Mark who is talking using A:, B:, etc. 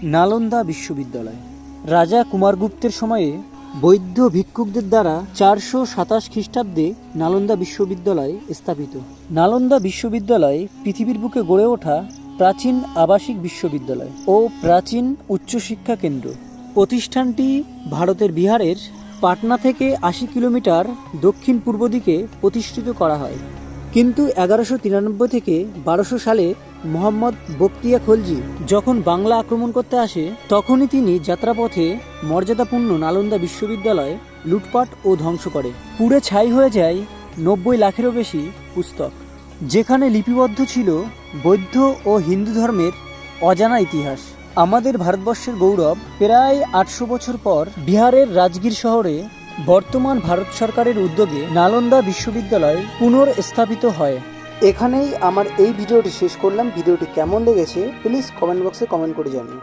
A: নালন্দা বিশ্ববিদ্যালয় রাজা কুমারগুপ্তের সময়ে বৌদ্ধ ভিক্ষুকদের দ্বারা 427 খ্রিস্টাব্দে নালন্দা বিশ্ববিদ্যালয় স্থাপিত। নালন্দা বিশ্ববিদ্যালয় পৃথিবীর বুকে গড়ে ওঠা প্রাচীন আবাসিক বিশ্ববিদ্যালয় ও প্রাচীন উচ্চশিক্ষা কেন্দ্র। প্রতিষ্ঠানটি ভারতের বিহারের পাটনা থেকে 80 কিলোমিটার দক্ষিণ পূর্ব দিকে প্রতিষ্ঠিত করা হয়। কিন্তু 1193 থেকে 1200 সালে মোহাম্মদ বখতিয়া খলজি যখন বাংলা আক্রমণ করতে আসে, তখনই তিনি যাত্রাপথে মর্যাদাপূর্ণ নালন্দা বিশ্ববিদ্যালয় লুটপাট ও ধ্বংস করে। পুড়ে ছাই হয়ে যায় 90 লাখেরও বেশি পুস্তক, যেখানে লিপিবদ্ধ ছিল বৌদ্ধ ও হিন্দু ধর্মের অজানা ইতিহাস। আমাদের ভারতবর্ষের গৌরব প্রায় 800 বছর পর বিহারের রাজগীর শহরে বর্তমান ভারত সরকারের উদ্যোগে নালন্দা বিশ্ববিদ্যালয় পুনর্স্থাপিত হয়। এখানেই আমার এই ভিডিওটি শেষ করলাম। ভিডিওটি কেমন লেগেছে প্লিজ কমেন্ট বক্সে কমেন্ট করে জানিও।